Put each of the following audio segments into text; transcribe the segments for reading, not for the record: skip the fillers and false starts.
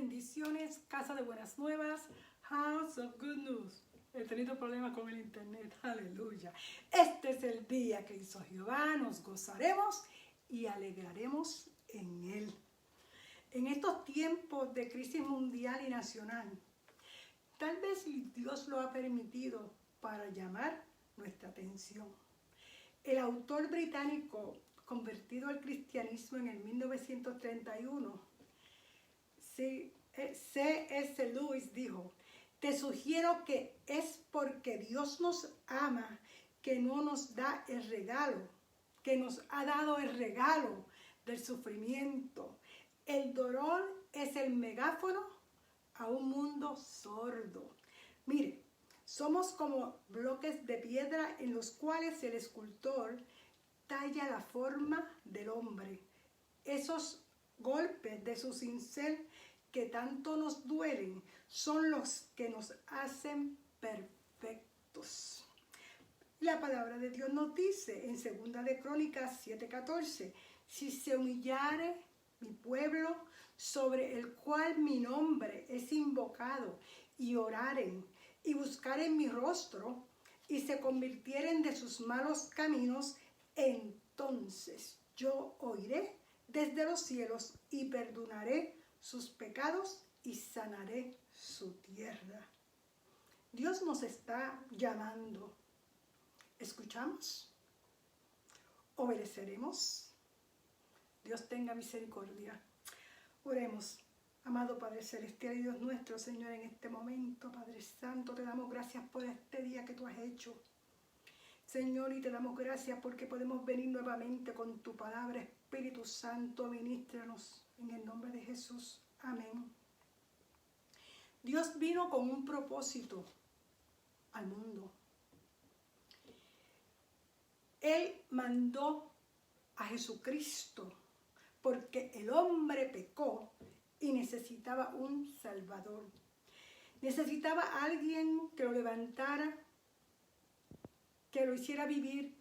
bendiciones, Casa de Buenas Nuevas, House of Good News. He tenido problemas con el internet, aleluya. Este es el día que hizo Jehová, nos gozaremos y alegraremos en él. En estos tiempos de crisis mundial y nacional, tal vez Dios lo ha permitido para llamar nuestra atención. El autor británico convertido al cristianismo en el 1931, C.S. Lewis dijo: te sugiero que es porque Dios nos ama que no nos da el regalo, que nos ha dado el regalo del sufrimiento. El dolor es el megáfono a un mundo sordo. Mire, somos como bloques de piedra en los cuales el escultor talla la forma del hombre. Esos golpes de su cincel que tanto nos duelen son los que nos hacen perfectos. La palabra de Dios nos dice en 2 de Crónicas 7:14: si se humillare mi pueblo, sobre el cual mi nombre es invocado, y oraren y buscaren mi rostro, y se convirtieren de sus malos caminos, entonces yo oiré desde los cielos y perdonaré sus pecados y sanaré su tierra. Dios nos está llamando. ¿Escuchamos? ¿Obedeceremos? Dios tenga misericordia. Oremos. Amado Padre Celestial y Dios nuestro, Señor, en este momento, Padre Santo, te damos gracias por este día que tú has hecho. Señor, y te damos gracias porque podemos venir nuevamente con tu palabra. Espíritu Santo, ministranos en el nombre de Jesús. Amén. Dios vino con un propósito al mundo. Él mandó a Jesucristo porque el hombre pecó y necesitaba un Salvador. Necesitaba a alguien que lo levantara, que lo hiciera vivir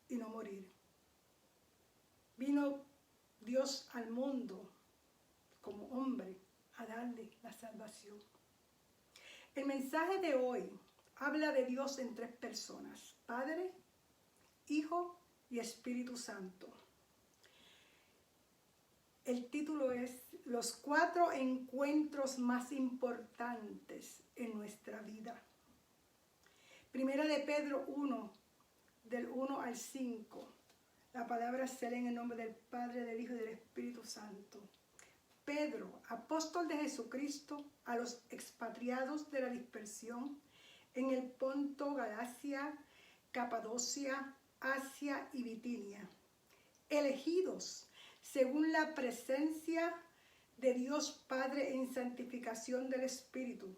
y no morir. Vino Dios al mundo como hombre a darle la salvación. El mensaje de hoy habla de Dios en tres personas: Padre, Hijo y Espíritu Santo. El título es Los 4 encuentros más importantes en nuestra vida. Primera de Pedro 1, del 1 al 5. La palabra se lee en el nombre del Padre, del Hijo y del Espíritu Santo. Pedro, apóstol de Jesucristo, a los expatriados de la dispersión en el Ponto, Galacia, Capadocia, Asia y Bitinia, elegidos según la presencia de Dios Padre en santificación del Espíritu,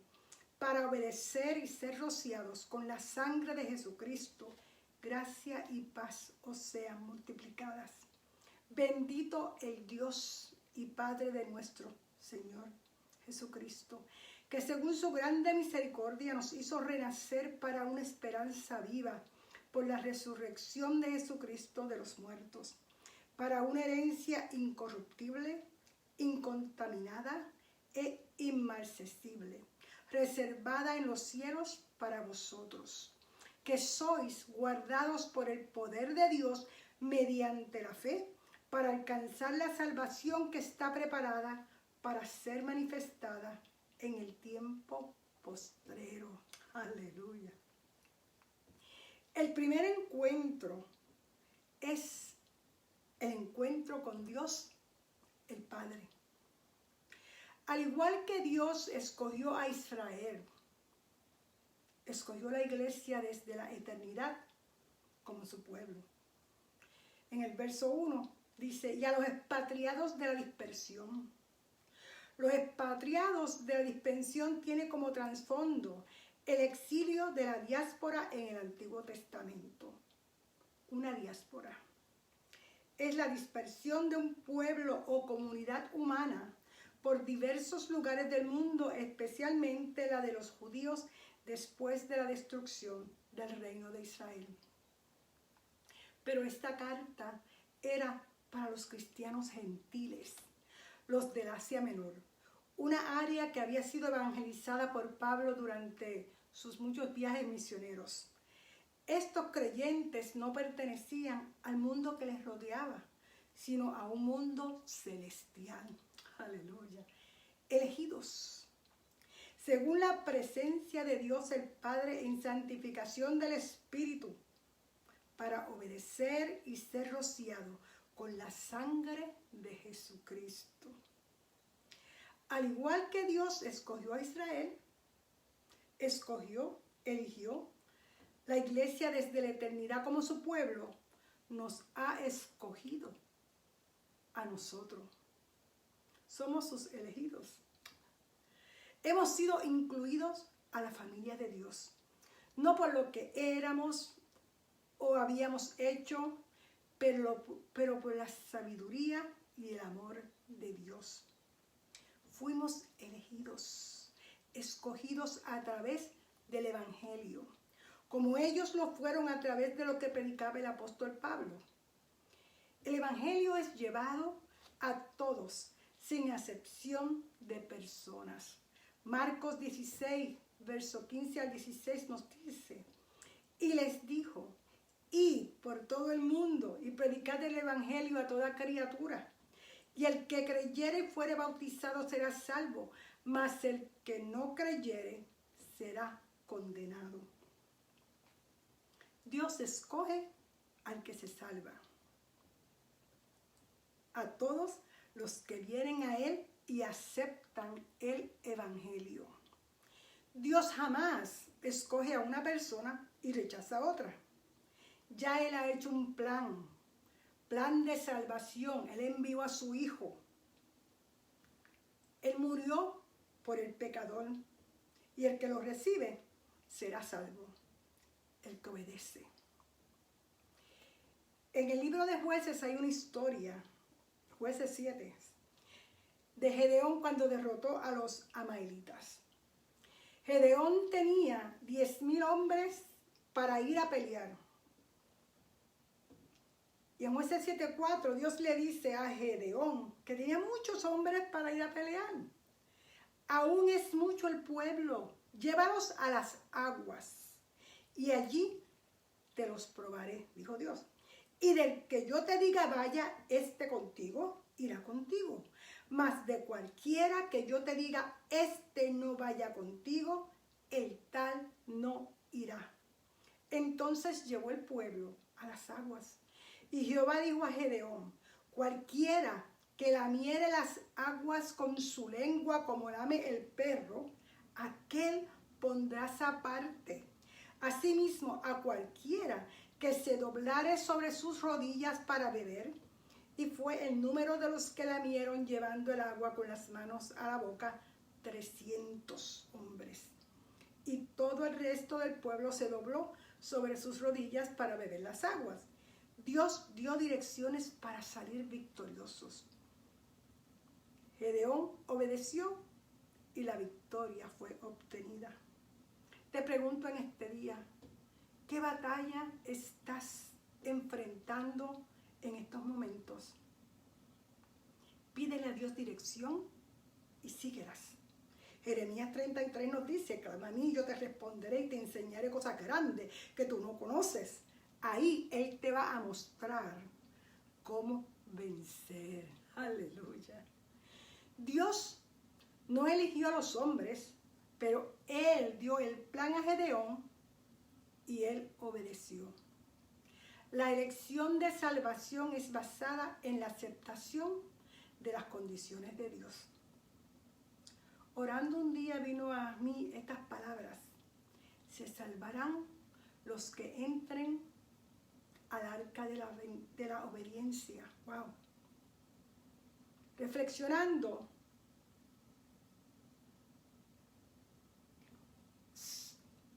para obedecer y ser rociados con la sangre de Jesucristo, gracia y paz os sean multiplicadas. Bendito el Dios y Padre de nuestro Señor Jesucristo, que según su grande misericordia nos hizo renacer para una esperanza viva por la resurrección de Jesucristo de los muertos, para una herencia incorruptible, incontaminada e inmarcesible, reservada en los cielos para vosotros, que sois guardados por el poder de Dios mediante la fe, para alcanzar la salvación que está preparada para ser manifestada en el tiempo postrero. Aleluya. El primer encuentro es el encuentro con Dios, el Padre. Al igual que Dios escogió a Israel, escogió la iglesia desde la eternidad como su pueblo. En el verso 1 dice: y a los expatriados de la dispersión. Los expatriados de la dispersión tiene como trasfondo el exilio de la diáspora en el Antiguo Testamento. Una diáspora es la dispersión de un pueblo o comunidad humana por diversos lugares del mundo, especialmente la de los judíos después de la destrucción del reino de Israel. Pero esta carta era para los cristianos gentiles, los del Asia Menor, una área que había sido evangelizada por Pablo durante sus muchos viajes misioneros. Estos creyentes no pertenecían al mundo que les rodeaba, sino a un mundo celestial. Aleluya. Elegidos. Según la presencia de Dios el Padre en santificación del Espíritu, para obedecer y ser rociado con la sangre de Jesucristo. Al igual que Dios escogió a Israel, eligió la iglesia desde la eternidad como su pueblo, nos ha escogido a nosotros. Somos sus elegidos. Hemos sido incluidos a la familia de Dios, no por lo que éramos o habíamos hecho, pero por la sabiduría y el amor de Dios. Fuimos elegidos, escogidos a través del Evangelio, como ellos lo fueron a través de lo que predicaba el apóstol Pablo. El Evangelio es llevado a todos, sin acepción de personas. Marcos 16, verso 15 al 16 nos dice, y les dijo, id por todo el mundo y predicad el Evangelio a toda criatura. Y el que creyere y fuere bautizado será salvo, mas el que no creyere será condenado. Dios escoge al que se salva. A todos los que vienen a Él y aceptan el Evangelio. Dios jamás escoge a una persona y rechaza a otra. Ya Él ha hecho un plan de salvación. Él envió a su Hijo. Él murió por el pecador y el que lo recibe será salvo, el que obedece. En el libro de Jueces hay una historia, Jueces 7, de Gedeón cuando derrotó a los amaelitas. Gedeón tenía 10,000 hombres para ir a pelear. Y en Jueces 7:4 Dios le dice a Gedeón que tenía muchos hombres para ir a pelear. Aún es mucho el pueblo, llévalos a las aguas y allí te los probaré, dijo Dios. Y del que yo te diga vaya contigo, irá contigo. Mas de cualquiera que yo te diga no vaya contigo, el tal no irá. Entonces llevó el pueblo a las aguas. Y Jehová dijo a Gedeón, cualquiera que lamiere las aguas con su lengua como lame el perro, aquel pondrás aparte. Asimismo, a cualquiera que se doblare sobre sus rodillas para beber, y fue el número de los que lamieron llevando el agua con las manos a la boca, 300 hombres. Y todo el resto del pueblo se dobló sobre sus rodillas para beber las aguas. Dios dio direcciones para salir victoriosos. Gedeón obedeció y la victoria fue obtenida. Te pregunto en este día, ¿qué batalla estás enfrentando en estos momentos? Pídele a Dios dirección y síguelas. Jeremías 33 nos dice, clama a mí, yo te responderé y te enseñaré cosas grandes que tú no conoces. Ahí Él te va a mostrar cómo vencer. Aleluya. Dios no eligió a los hombres, pero Él dio el plan a Gedeón y él obedeció. La elección de salvación es basada en la aceptación de las condiciones de Dios. Orando un día vino a mí estas palabras: se salvarán los que entren al arca de la obediencia. Wow. Reflexionando,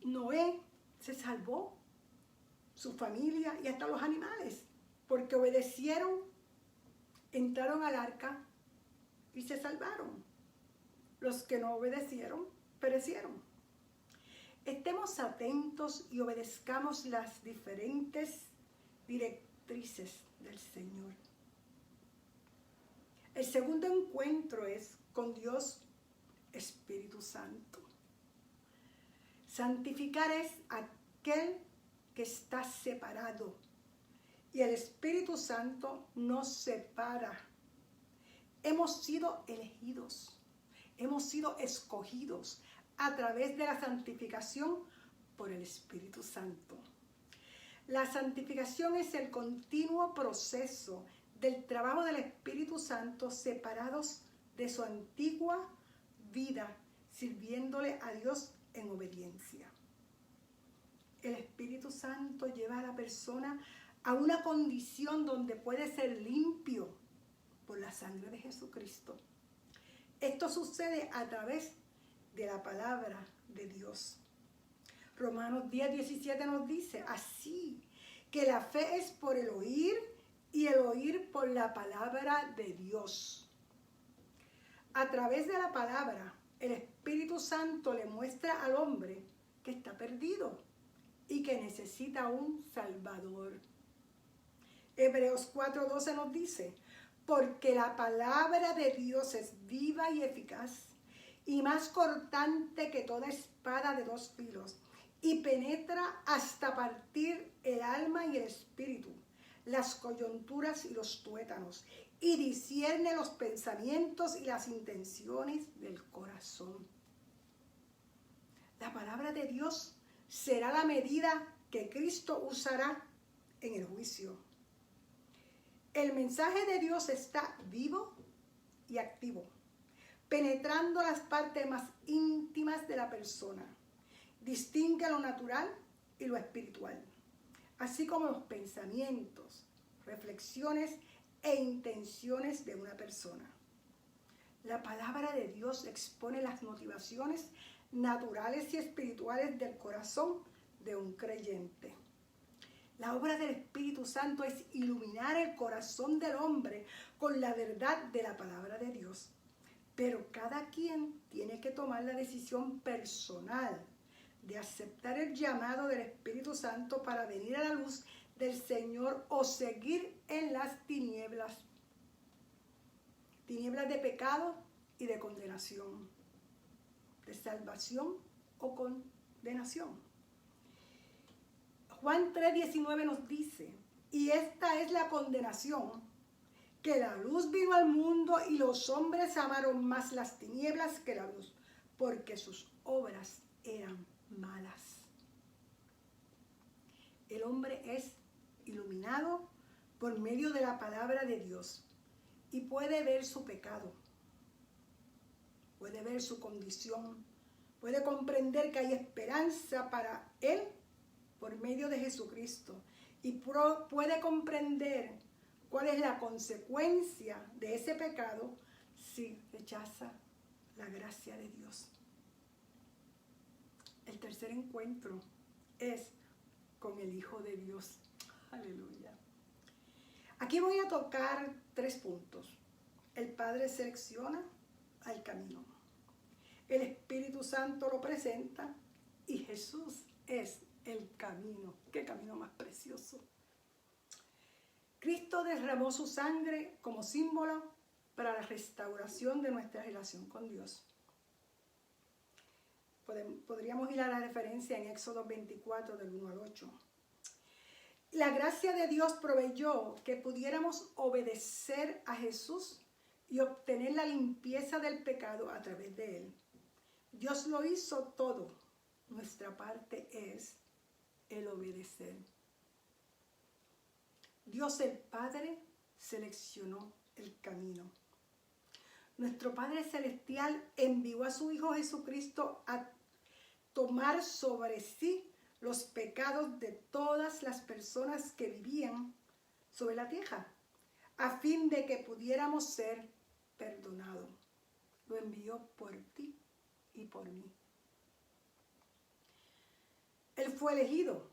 Noé se salvó, su familia y hasta los animales, porque obedecieron, entraron al arca y se salvaron. Los que no obedecieron, perecieron. Estemos atentos y obedezcamos las diferentes directrices del Señor. El segundo encuentro es con Dios Espíritu Santo. Santificar es aquel que está separado. Y el Espíritu Santo nos separa. Hemos sido elegidos, hemos sido escogidos a través de la santificación por el Espíritu Santo. La santificación es el continuo proceso del trabajo del Espíritu Santo separados de su antigua vida, sirviéndole a Dios en obediencia. El Espíritu Santo lleva a la persona a una condición donde puede ser limpio por la sangre de Jesucristo. Esto sucede a través de la palabra de Dios. Romanos 10:17 nos dice, así que la fe es por el oír y el oír por la palabra de Dios. A través de la palabra, el Espíritu Santo le muestra al hombre que está perdido y que necesita un Salvador. Hebreos 4:12 nos dice, porque la palabra de Dios es viva y eficaz y más cortante que toda espada de dos filos y penetra hasta partir el alma y el espíritu, las coyunturas y los tuétanos, y discierne los pensamientos y las intenciones del corazón. La palabra de Dios será la medida que Cristo usará en el juicio. El mensaje de Dios está vivo y activo, penetrando las partes más íntimas de la persona. Distingue lo natural y lo espiritual, así como los pensamientos, reflexiones e intenciones de una persona. La palabra de Dios expone las motivaciones naturales y espirituales del corazón de un creyente. La obra del Espíritu Santo es iluminar el corazón del hombre con la verdad de la palabra de Dios. Pero cada quien tiene que tomar la decisión personal de aceptar el llamado del Espíritu Santo para venir a la luz del Señor o seguir en las tinieblas. Tinieblas de pecado y de condenación. De salvación o condenación. Juan 3:19 nos dice, y esta es la condenación, que la luz vino al mundo y los hombres amaron más las tinieblas que la luz, porque sus obras eran malas. El hombre es iluminado por medio de la palabra de Dios y puede ver su pecado, puede ver su condición, puede comprender que hay esperanza para él por medio de Jesucristo y puede comprender cuál es la consecuencia de ese pecado si rechaza la gracia de Dios. El tercer encuentro es con el Hijo de Dios. Aleluya. Aquí voy a tocar 3 puntos. El Padre selecciona al camino. El Espíritu Santo lo presenta y Jesús es el camino. Qué camino más precioso. Cristo derramó su sangre como símbolo para la restauración de nuestra relación con Dios. Podríamos ir a la referencia en Éxodo 24 del 1 al 8. La gracia de Dios proveyó que pudiéramos obedecer a Jesús y obtener la limpieza del pecado a través de él. Dios lo hizo todo. Nuestra parte es el obedecer. Dios el Padre seleccionó el camino. Nuestro Padre Celestial envió a su Hijo Jesucristo a tomar sobre sí los pecados de todas las personas que vivían sobre la tierra, a fin de que pudiéramos ser perdonados. Lo envió por ti y por mí. Él fue elegido.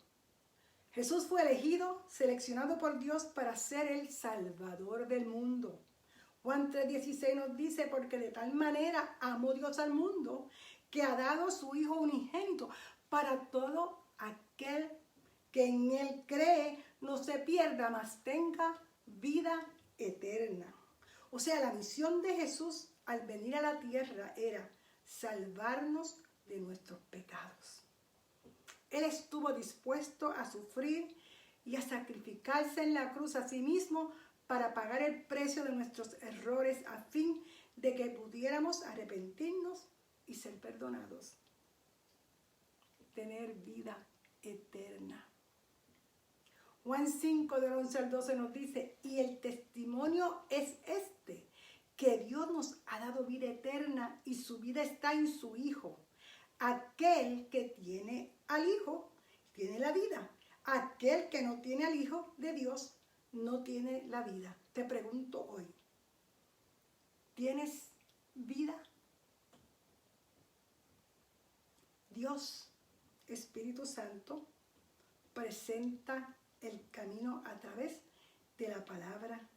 Jesús fue elegido, seleccionado por Dios para ser el Salvador del mundo. Juan 3:16 nos dice, porque de tal manera amó Dios al mundo, que ha dado a su Hijo unigénito, para todo aquel que en él cree no se pierda, mas tenga vida eterna. O sea, la misión de Jesús al venir a la tierra era salvarnos de nuestros pecados. Él estuvo dispuesto a sufrir y a sacrificarse en la cruz a sí mismo para pagar el precio de nuestros errores a fin de que pudiéramos arrepentirnos y ser perdonados. Tener vida eterna. Juan 5, del 11 al 12 nos dice, y el testimonio es este, que Dios nos ha dado vida eterna y su vida está en su Hijo. Aquel que tiene al Hijo tiene la vida. Aquel que no tiene al Hijo de Dios no tiene la vida. Te pregunto hoy, ¿tienes vida? Dios, Espíritu Santo, presenta el camino a través de la palabra.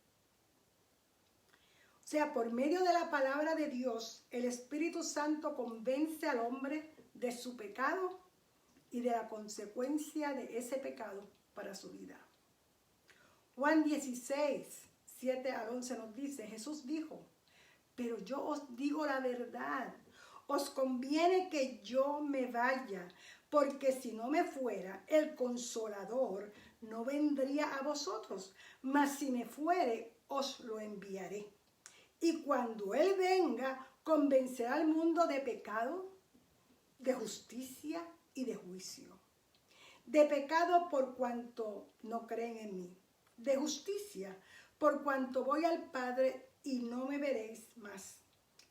O sea, por medio de la palabra de Dios, el Espíritu Santo convence al hombre de su pecado y de la consecuencia de ese pecado para su vida. Juan 16, 7 al 11 nos dice, Jesús dijo, pero yo os digo la verdad, os conviene que yo me vaya, porque si no me fuera, el Consolador no vendría a vosotros, mas si me fuere, os lo enviaré. Y cuando Él venga, convencerá al mundo de pecado, de justicia y de juicio. De pecado por cuanto no creen en mí. De justicia por cuanto voy al Padre y no me veréis más.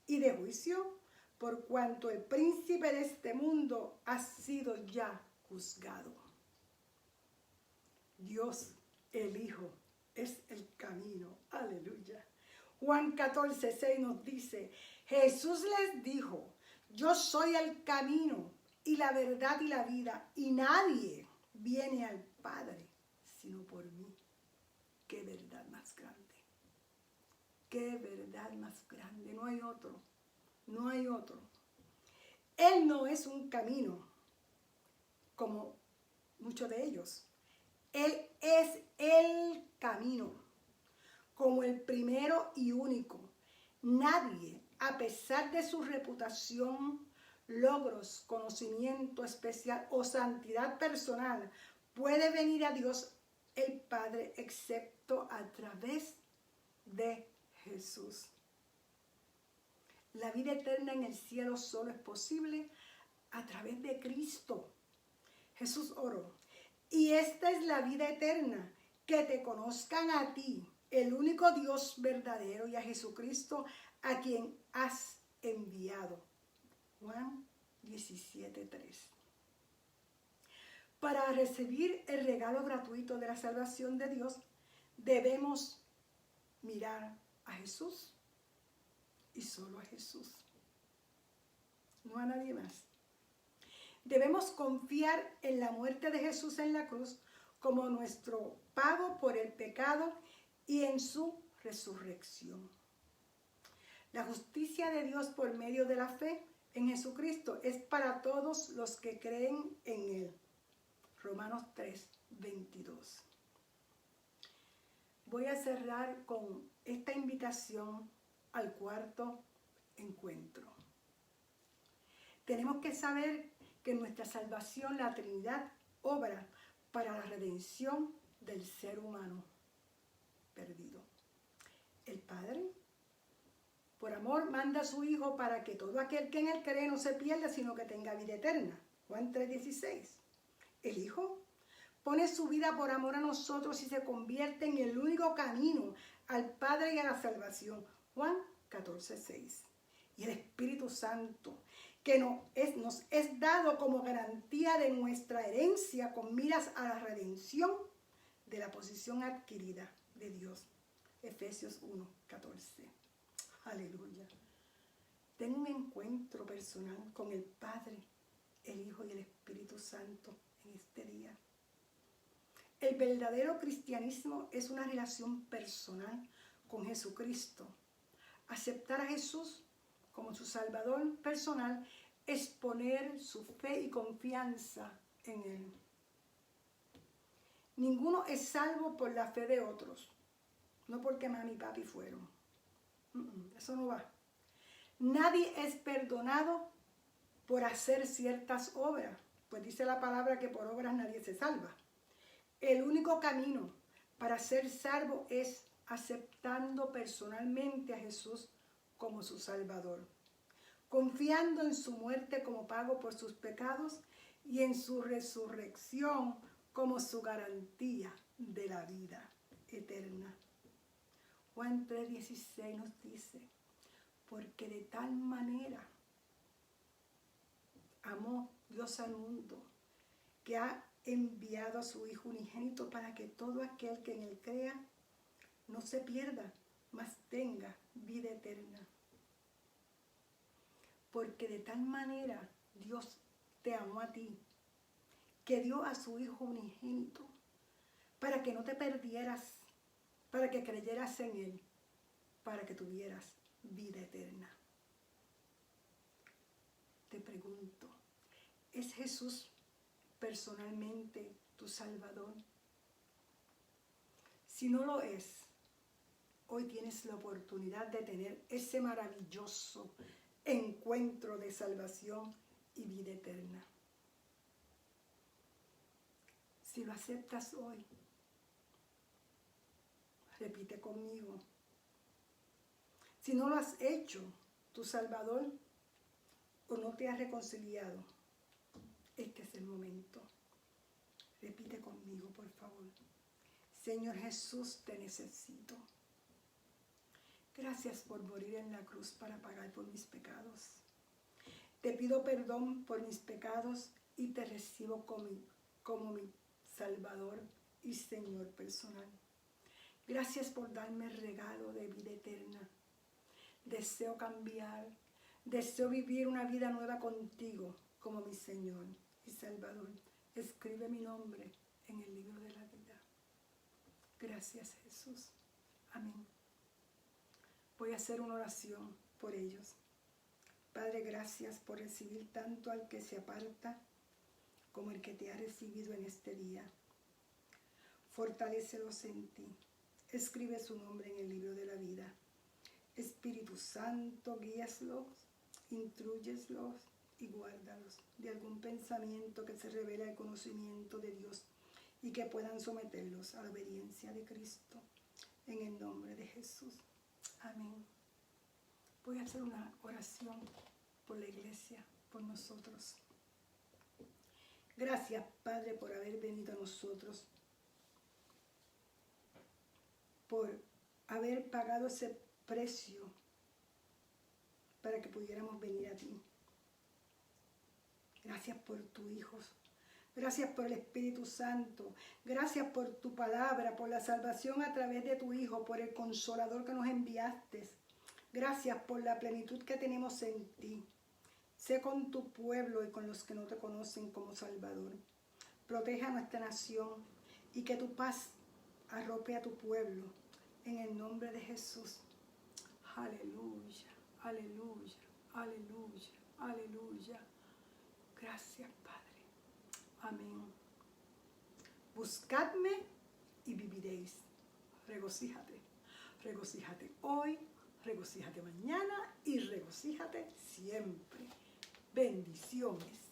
Y de juicio por cuanto el príncipe de este mundo ha sido ya juzgado. Dios, el Hijo, es el camino. Aleluya. Juan 14, 6 nos dice, Jesús les dijo, yo soy el camino y la verdad y la vida, y nadie viene al Padre sino por mí. Qué verdad más grande. Qué verdad más grande. No hay otro. No hay otro. Él no es un camino como muchos de ellos. Él es el camino, como el primero y único. Nadie, a pesar de su reputación, logros, conocimiento especial o santidad personal, puede venir a Dios el Padre excepto a través de Jesús. La vida eterna en el cielo solo es posible a través de Cristo. Jesús oró. Y esta es la vida eterna, que te conozcan a ti, el único Dios verdadero, y a Jesucristo, a quien has enviado. Juan 17:3. Para recibir el regalo gratuito de la salvación de Dios, debemos mirar a Jesús y solo a Jesús, no a nadie más. Debemos confiar en la muerte de Jesús en la cruz como nuestro pago por el pecado y en su resurrección. La justicia de Dios por medio de la fe en Jesucristo es para todos los que creen en Él. Romanos 3, 22. Voy a cerrar con esta invitación al cuarto encuentro. Tenemos que saber que nuestra salvación, la Trinidad, obra para la redención del ser humano perdido. El Padre, por amor, manda a su Hijo para que todo aquel que en Él cree no se pierda, sino que tenga vida eterna. Juan 3:16. El Hijo pone su vida por amor a nosotros y se convierte en el único camino al Padre y a la salvación. Juan 14:6. Y el Espíritu Santo, que nos es dado como garantía de nuestra herencia con miras a la redención de la posición adquirida de Dios. Efesios 1:14. Aleluya. Ten un encuentro personal con el Padre, el Hijo y el Espíritu Santo en este día. El verdadero cristianismo es una relación personal con Jesucristo. Aceptar a Jesús como su Salvador personal es poner su fe y confianza en Él. Ninguno es salvo por la fe de otros, no porque mami y papi fueron. Eso no va. Nadie es perdonado por hacer ciertas obras, pues dice la palabra que por obras nadie se salva. El único camino para ser salvo es aceptando personalmente a Jesús como su Salvador, confiando en su muerte como pago por sus pecados y en su resurrección como su garantía de la vida eterna. Juan 3:16 nos dice, porque de tal manera amó Dios al mundo, que ha enviado a su Hijo unigénito para que todo aquel que en él crea no se pierda, mas tenga vida eterna. Porque de tal manera Dios te amó a ti, que dio a su Hijo unigénito, para que no te perdieras, para que creyeras en él, para que tuvieras vida eterna. Te pregunto, ¿es Jesús personalmente tu Salvador? Si no lo es, hoy tienes la oportunidad de tener ese maravilloso encuentro de salvación y vida eterna. Si lo aceptas hoy, repite conmigo. Si no lo has hecho, tu Salvador, o no te has reconciliado, este es el momento. Repite conmigo, por favor. Señor Jesús, te necesito. Gracias por morir en la cruz para pagar por mis pecados. Te pido perdón por mis pecados y te recibo como mi Salvador y Señor personal. Gracias por darme el regalo de vida eterna. Deseo cambiar, deseo vivir una vida nueva contigo como mi Señor y Salvador. Escribe mi nombre en el libro de la vida. Gracias, Jesús. Amén. Voy a hacer una oración por ellos. Padre, gracias por recibir tanto al que se aparta como el que te ha recibido en este día. Fortalécelos en ti. Escribe su nombre en el libro de la vida. Espíritu Santo, guíaslos, intrúyeslos y guárdalos de algún pensamiento que se revela el conocimiento de Dios y que puedan someterlos a la obediencia de Cristo. En el nombre de Jesús. Amén. Voy a hacer una oración por la iglesia, por nosotros. Gracias, Padre, por haber venido a nosotros, por haber pagado ese precio para que pudiéramos venir a ti. Gracias por tu Hijo. Gracias por el Espíritu Santo. Gracias por tu palabra, por la salvación a través de tu Hijo, por el Consolador que nos enviaste. Gracias por la plenitud que tenemos en ti. Sé con tu pueblo y con los que no te conocen como Salvador. Protege a nuestra nación y que tu paz arrope a tu pueblo. En el nombre de Jesús. Aleluya, aleluya, aleluya, aleluya. Gracias, Padre. Amén. Buscadme y viviréis. Regocíjate. Regocíjate hoy, regocíjate mañana y regocíjate siempre. Bendiciones.